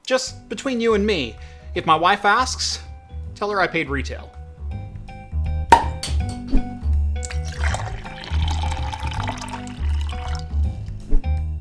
Just between you and me, if my wife asks, tell her I paid retail.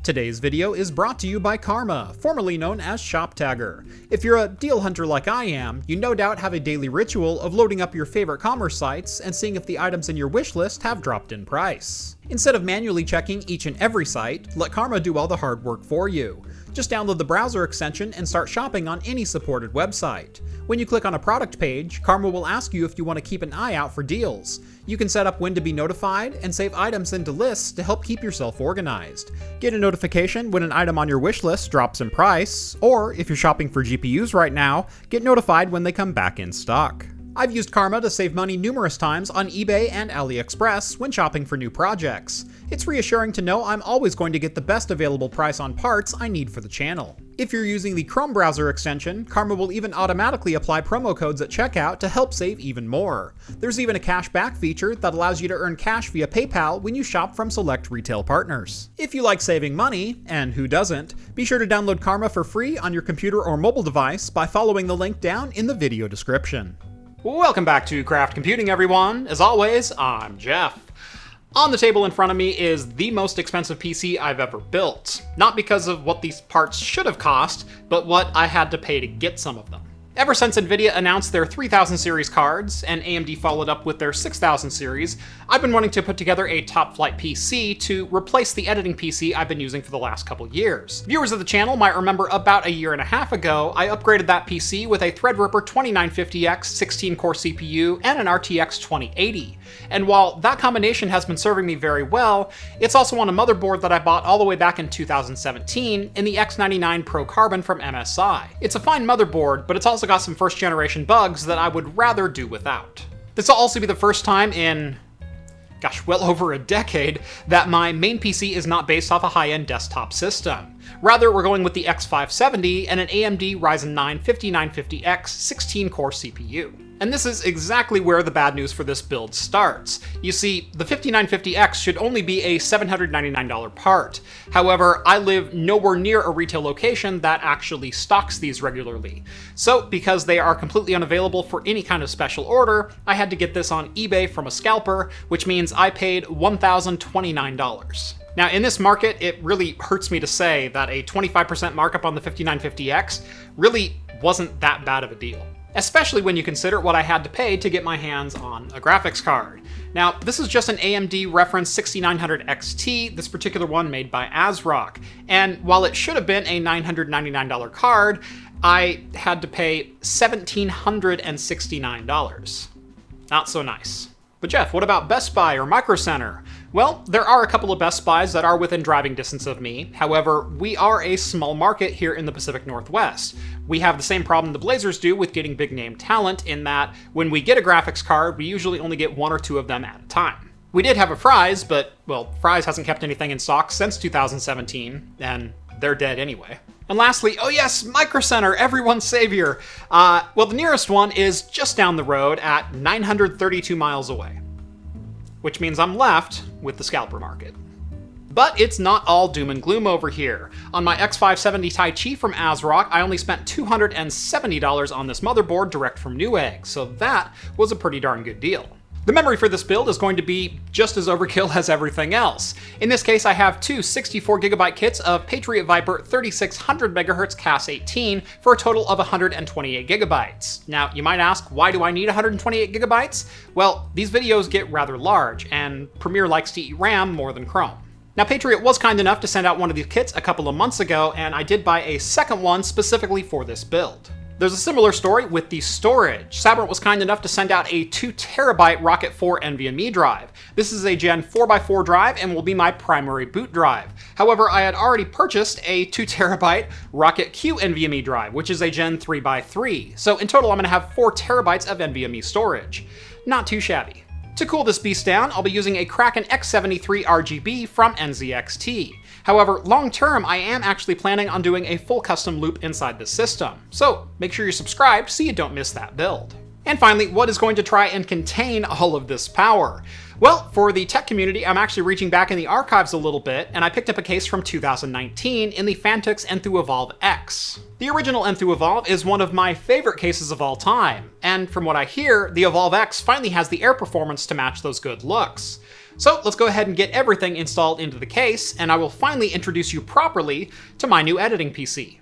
Today's video is brought to you by Karma, formerly known as ShopTagger. If you're a deal hunter like I am, you no doubt have a daily ritual of loading up your favorite commerce sites and seeing if the items in your wish list have dropped in price. Instead of manually checking each and every site, let Karma do all the hard work for you. Just download the browser extension and start shopping on any supported website. When you click on a product page, Karma will ask you if you want to keep an eye out for deals. You can set up when to be notified and save items into lists to help keep yourself organized. Get a notification when an item on your wish list drops in price, or if you're shopping for GPUs right now, get notified when they come back in stock. I've used Karma to save money numerous times on eBay and AliExpress when shopping for new projects. It's reassuring to know I'm always going to get the best available price on parts I need for the channel. If you're using the Chrome browser extension, Karma will even automatically apply promo codes at checkout to help save even more. There's even a cash back feature that allows you to earn cash via PayPal when you shop from select retail partners. If you like saving money, and who doesn't, be sure to download Karma for free on your computer or mobile device by following the link down in the video description. Welcome back to Craft Computing, everyone. As always, I'm Jeff. On the table in front of me is the most expensive PC I've ever built. Not because of what these parts should have cost, but what I had to pay to get some of them. Ever since Nvidia announced their 3000 series cards, and AMD followed up with their 6000 series, I've been wanting to put together a top-flight PC to replace the editing PC I've been using for the last couple years. Viewers of the channel might remember about a year and a half ago, I upgraded that PC with a Threadripper 2950X 16-core CPU and an RTX 2080. And while that combination has been serving me very well, it's also on a motherboard that I bought all the way back in 2017 in the X99 Pro Carbon from MSI. It's a fine motherboard, but it's also got some first generation bugs that I would rather do without. This will also be the first time in, well over a decade, that my main PC is not based off a high-end desktop system. Rather, we're going with the X570 and an AMD Ryzen 9 5950X 16-core CPU. And this is exactly where the bad news for this build starts. You see, the 5950X should only be a $799 part. However, I live nowhere near a retail location that actually stocks these regularly. So, because they are completely unavailable for any kind of special order, I had to get this on eBay from a scalper, which means I paid $1,029. Now, in this market, it really hurts me to say that a 25% markup on the 5950X really wasn't that bad of a deal. Especially when you consider what I had to pay to get my hands on a graphics card. Now, this is just an AMD Reference 6900 XT, this particular one made by ASRock. And while it should have been a $999 card, I had to pay $1,769. Not so nice. But Jeff, what about Best Buy or Micro Center? Well, there are a couple of Best Buys that are within driving distance of me. However, we are a small market here in the Pacific Northwest. We have the same problem the Blazers do with getting big name talent in that when we get a graphics card, we usually only get one or two of them at a time. We did have a Fry's, but, well, Fry's hasn't kept anything in stock since 2017, and they're dead anyway. And lastly, oh yes, Micro Center, everyone's savior. Well, the nearest one is just down the road at 932 miles away, which means I'm left with the scalper market. But it's not all doom and gloom over here. On my X570 Tai Chi from ASRock, I only spent $270 on this motherboard direct from Newegg, so that was a pretty darn good deal. The memory for this build is going to be just as overkill as everything else. In this case, I have two 64GB kits of Patriot Viper 3600MHz CAS18 for a total of 128GB. Now, you might ask, why do I need 128GB? Well, these videos get rather large, and Premiere likes to eat RAM more than Chrome. Now, Patriot was kind enough to send out one of these kits a couple of months ago, and I did buy a second one specifically for this build. There's a similar story with the storage. Sabrent was kind enough to send out a 2TB Rocket 4 NVMe drive. This is a Gen 4x4 drive and will be my primary boot drive. However, I had already purchased a 2TB Rocket Q NVMe drive, which is a Gen 3x3. So in total, I'm going to have 4TB of NVMe storage. Not too shabby. To cool this beast down, I'll be using a Kraken X73 RGB from NZXT. However, long term, I am actually planning on doing a full custom loop inside the system. So make sure you're subscribed so you don't miss that build. And finally, what is going to try and contain all of this power? Well, for the tech community, I'm actually reaching back in the archives a little bit, and I picked up a case from 2019 in the Phanteks EnthUevolve X. The original EnthUevolve is one of my favorite cases of all time, and from what I hear, the Evolve X finally has the air performance to match those good looks. So let's go ahead and get everything installed into the case, and I will finally introduce you properly to my new editing PC.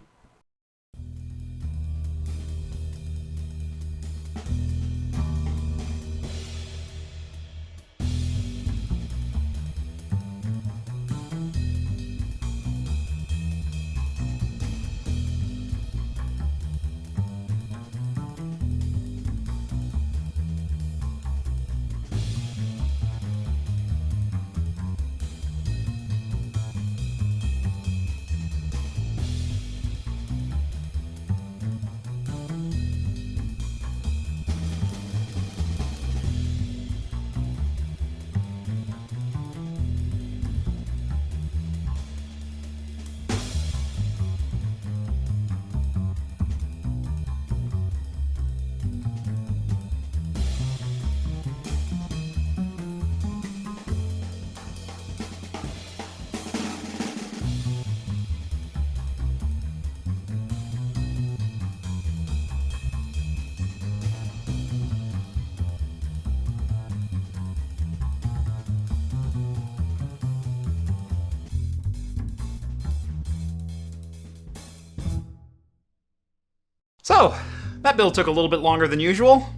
So, that build took a little bit longer than usual.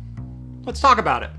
Let's talk about it.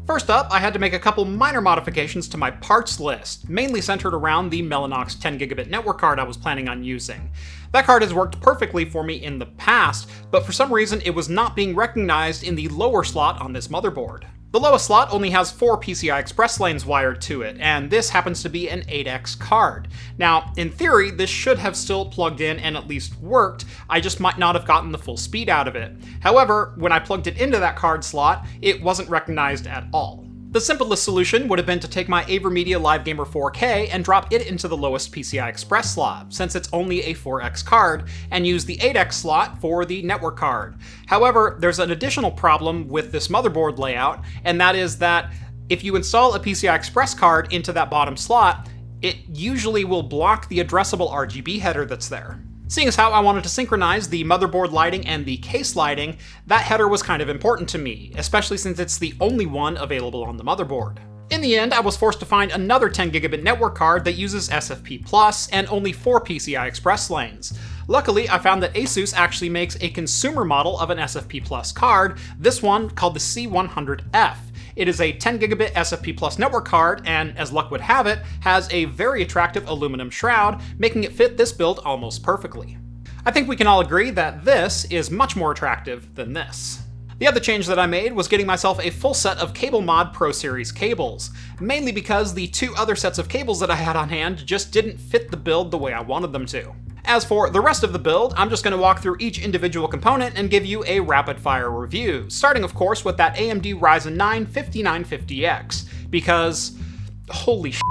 First up, I had to make a couple minor modifications to my parts list, mainly centered around the Mellanox 10 gigabit network card I was planning on using. That card has worked perfectly for me in the past, but for some reason it was not being recognized in the lower slot on this motherboard. The lowest slot only has 4 PCI Express lanes wired to it, and this happens to be an 8X card. Now, in theory, this should have still plugged in and at least worked, I just might not have gotten the full speed out of it. However, when I plugged it into that card slot, it wasn't recognized at all. The simplest solution would have been to take my AverMedia Live Gamer 4K and drop it into the lowest PCI Express slot, since it's only a 4X card, and use the 8X slot for the network card. However, there's an additional problem with this motherboard layout, and that is that if you install a PCI Express card into that bottom slot, it usually will block the addressable RGB header that's there. Seeing as how I wanted to synchronize the motherboard lighting and the case lighting, that header was kind of important to me, especially since it's the only one available on the motherboard. In the end, I was forced to find another 10 gigabit network card that uses SFP Plus and only 4 PCI Express lanes. Luckily, I found that Asus actually makes a consumer model of an SFP Plus card, this one called the C100F. It is a 10 gigabit SFP Plus network card, and as luck would have it, has a very attractive aluminum shroud, making it fit this build almost perfectly. I think we can all agree that this is much more attractive than this. The other change that I made was getting myself a full set of CableMod Pro Series cables, mainly because the 2 other sets of cables that I had on hand just didn't fit the build the way I wanted them to. As for the rest of the build, I'm just going to walk through each individual component and give you a rapid-fire review, starting of course with that AMD Ryzen 9 5950X, because holy shit.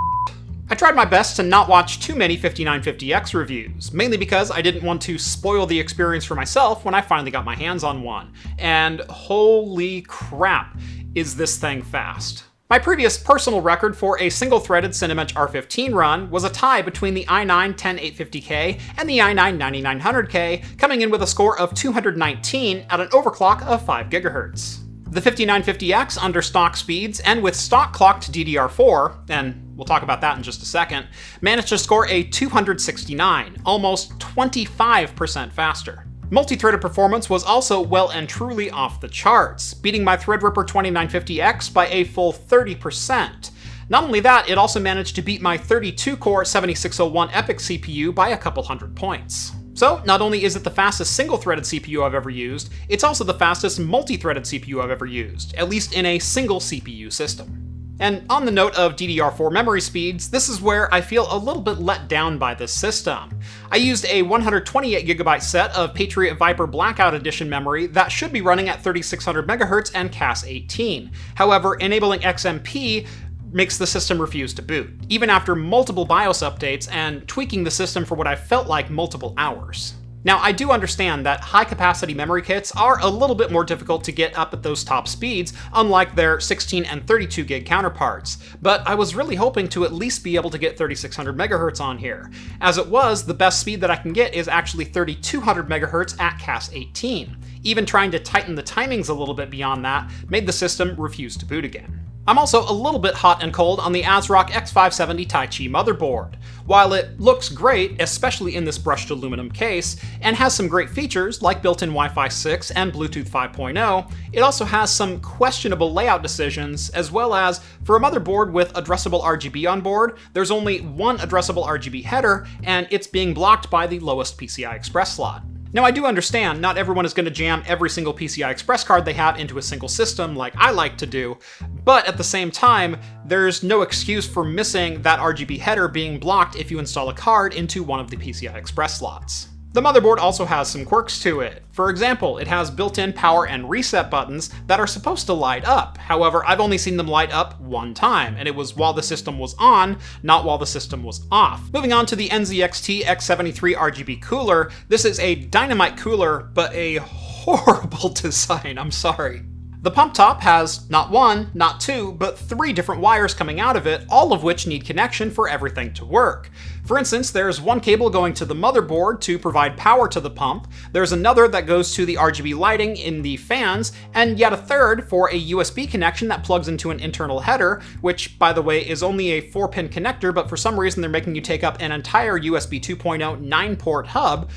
I tried my best to not watch too many 5950X reviews, mainly because I didn't want to spoil the experience for myself when I finally got my hands on one, and holy crap, is this thing fast. My previous personal record for a single-threaded Cinebench R15 run was a tie between the i9-10850K and the i9-9900K, coming in with a score of 219 at an overclock of 5 GHz. The 5950X under stock speeds and with stock clocked DDR4, and we'll talk about that in just a second, managed to score a 269, almost 25% faster. Multi-threaded performance was also well and truly off the charts, beating my Threadripper 2950X by a full 30%. Not only that, it also managed to beat my 32-core 7601 EPYC CPU by a couple hundred points. So, not only is it the fastest single-threaded CPU I've ever used, it's also the fastest multi-threaded CPU I've ever used, at least in a single CPU system. And on the note of DDR4 memory speeds, this is where I feel a little bit let down by this system. I used a 128GB set of Patriot Viper Blackout Edition memory that should be running at 3600 MHz and CAS 18. However, enabling XMP makes the system refuse to boot, even after multiple BIOS updates and tweaking the system for what I felt like multiple hours. Now, I do understand that high-capacity memory kits are a little bit more difficult to get up at those top speeds, unlike their 16 and 32 gig counterparts, but I was really hoping to at least be able to get 3600 MHz on here. As it was, the best speed that I can get is actually 3200 MHz at CAS 18. Even trying to tighten the timings a little bit beyond that made the system refuse to boot again. I'm also a little bit hot and cold on the ASRock X570 Taichi motherboard. While it looks great, especially in this brushed aluminum case, and has some great features like built-in Wi-Fi 6 and Bluetooth 5.0, it also has some questionable layout decisions, as well as, for a motherboard with addressable RGB on board, there's only one addressable RGB header, and it's being blocked by the lowest PCI Express slot. Now, I do understand not everyone is going to jam every single PCI Express card they have into a single system like I like to do, but at the same time, there's no excuse for missing that RGB header being blocked if you install a card into one of the PCI Express slots. The motherboard also has some quirks to it. For example, it has built-in power and reset buttons that are supposed to light up. However, I've only seen them light up one time, and it was while the system was on, not while the system was off. Moving on to the NZXT X73 RGB cooler, this is a dynamite cooler, but a horrible design, I'm sorry. The pump top has not one, not two, but three different wires coming out of it, all of which need connection for everything to work. For instance, there's one cable going to the motherboard to provide power to the pump, there's another that goes to the RGB lighting in the fans, and yet a third for a USB connection that plugs into an internal header, which, by the way, is only a 4-pin connector, but for some reason they're making you take up an entire USB 2.0 9-port hub.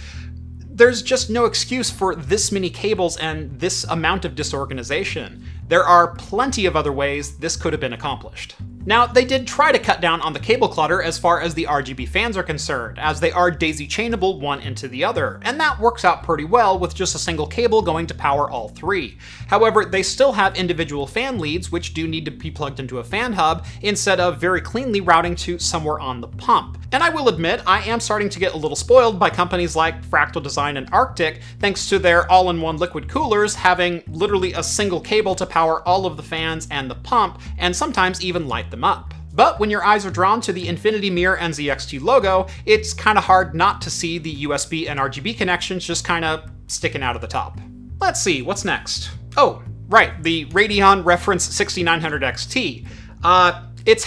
There's just no excuse for this many cables and this amount of disorganization. There are plenty of other ways this could have been accomplished. Now, they did try to cut down on the cable clutter as far as the RGB fans are concerned, as they are daisy-chainable one into the other, and that works out pretty well with just a single cable going to power all three. However, they still have individual fan leads, which do need to be plugged into a fan hub, instead of very cleanly routing to somewhere on the pump. And I will admit, I am starting to get a little spoiled by companies like Fractal Design and Arctic, thanks to their all-in-one liquid coolers having literally a single cable to power all of the fans and the pump, and sometimes even light them up. But when your eyes are drawn to the Infinity Mirror NZXT logo, it's kind of hard not to see the USB and RGB connections just kind of sticking out of the top. Let's see, what's next? Oh, right, the Radeon Reference 6900 XT. It's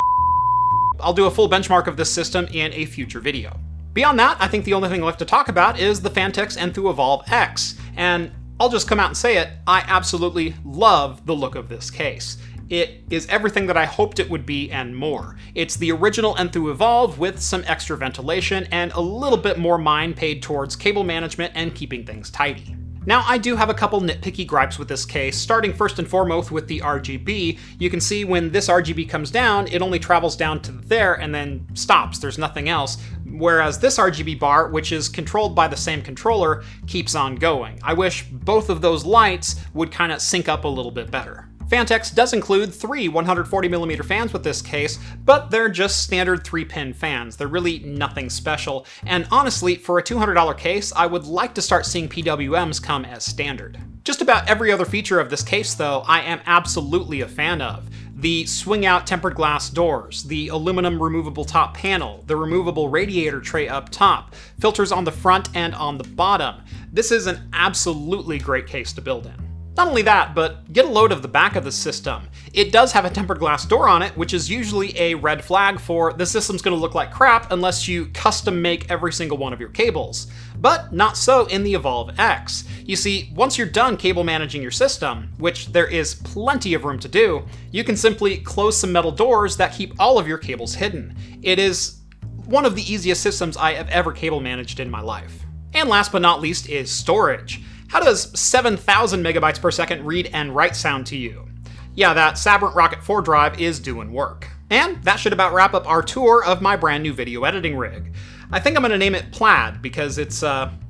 I'll do a full benchmark of this system in a future video. Beyond that, I think the only thing left to talk about is the Phanteks EnthooEvolve X, and I'll just come out and say it, I absolutely love the look of this case. It is everything that I hoped it would be and more. It's the original EnthooEvolve with some extra ventilation and a little bit more mind paid towards cable management and keeping things tidy. Now, I do have a couple nitpicky gripes with this case, starting first and foremost with the RGB. You can see when this RGB comes down, it only travels down to there and then stops, there's nothing else, whereas this RGB bar, which is controlled by the same controller, keeps on going. I wish both of those lights would kind of sync up a little bit better. Phanteks does include three 140mm fans with this case, but they're just standard 3-pin fans. They're really nothing special, and honestly, for a $200 case, I would like to start seeing PWMs come as standard. Just about every other feature of this case, though, I am absolutely a fan of. The swing-out tempered glass doors, the aluminum removable top panel, the removable radiator tray up top, filters on the front and on the bottom. This is an absolutely great case to build in. Not only that, but get a load of the back of the system. It does have a tempered glass door on it, which is usually a red flag for the system's gonna look like crap unless you custom make every single one of your cables. But not so in the Evolve X. You see, once you're done cable managing your system, which there is plenty of room to do, you can simply close some metal doors that keep all of your cables hidden. It is one of the easiest systems I have ever cable managed in my life. And last but not least is storage. How does 7,000 megabytes per second read and write sound to you? Yeah, that Sabrent Rocket 4 drive is doing work. And that should about wrap up our tour of my brand new video editing rig. I think I'm gonna name it Plaid because it's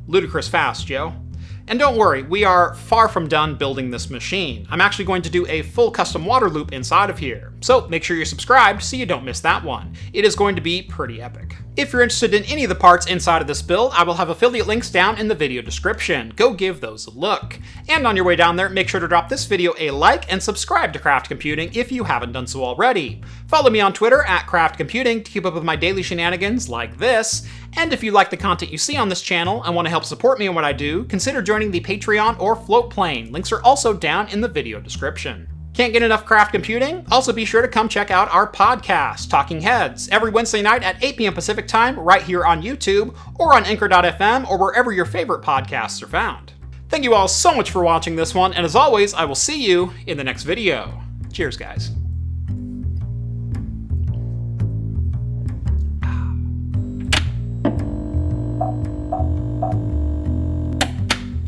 ludicrous fast, yo. And don't worry, we are far from done building this machine. I'm actually going to do a full custom water loop inside of here, so make sure you're subscribed so you don't miss that one. It is going to be pretty epic. If you're interested in any of the parts inside of this build, I will have affiliate links down in the video description. Go give those a look. And on your way down there, make sure to drop this video a like and subscribe to Craft Computing if you haven't done so already. Follow me on Twitter at Craft Computing to keep up with my daily shenanigans like this, And if you like the content you see on this channel and want to help support me in what I do, consider joining the Patreon or Float Plane. Links are also down in the video description. Can't get enough craft computing? Also be sure to come check out our podcast, Talking Heads, every Wednesday night at 8 p.m. Pacific time right here on YouTube or on Anchor.fm or wherever your favorite podcasts are found. Thank you all so much for watching this one, and as always, I will see you in the next video. Cheers, guys.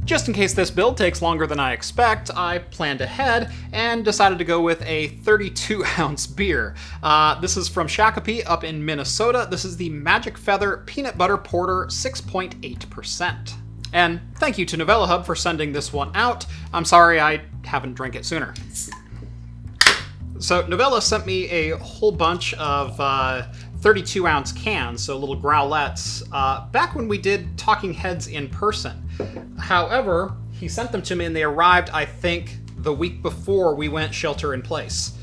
Just in case this build takes longer than I expect, I planned ahead and decided to go with a 32-ounce beer. This is from Shakopee up in Minnesota. This is the Magic Feather Peanut Butter Porter 6.8%. And thank you to Novella Hub for sending this one out. I'm sorry I haven't drank it sooner. So Novella sent me a whole bunch of 32-ounce cans, so little growlettes, back when we did Talking Heads in person. However, he sent them to me and they arrived, I think, the week before we went shelter in place.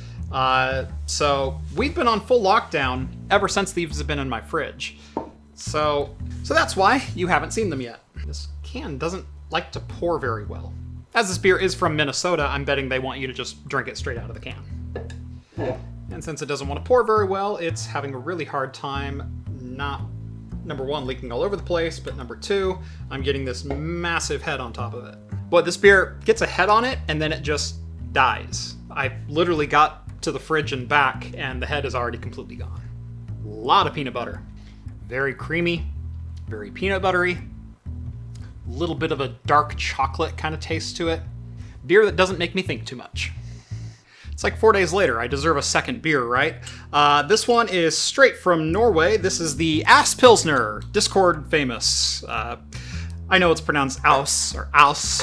So we've been on full lockdown ever since these have been in my fridge. So that's why you haven't seen them yet. This can doesn't like to pour very well. As this beer is from Minnesota, I'm betting they want you to just drink it straight out of the can. And since it doesn't want to pour very well, it's having a really hard time not, number one, leaking all over the place, but number two, I'm getting this massive head on top of it. But this beer gets a head on it, and then it just dies. I literally got to the fridge and back, and the head is already completely gone. A lot of peanut butter. Very creamy, very peanut buttery. A little bit of a dark chocolate kind of taste to it. Beer that doesn't make me think too much. It's like 4 days later, I deserve a second beer, right? This one is straight from Norway. This is the Aass Pilsner, Discord famous. I know it's pronounced Aass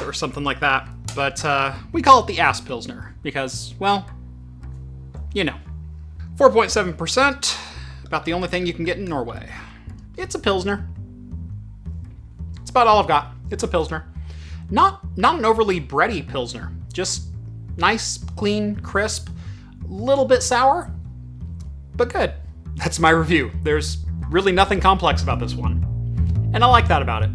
or something like that, but we call it the Aass Pilsner because, well, you know. 4.7%, about the only thing you can get in Norway. It's a Pilsner. It's about all I've got. It's a Pilsner. Not an overly bready Pilsner, just nice, clean, crisp, little bit sour, but good. That's my review. There's really nothing complex about this one, and I like that about it.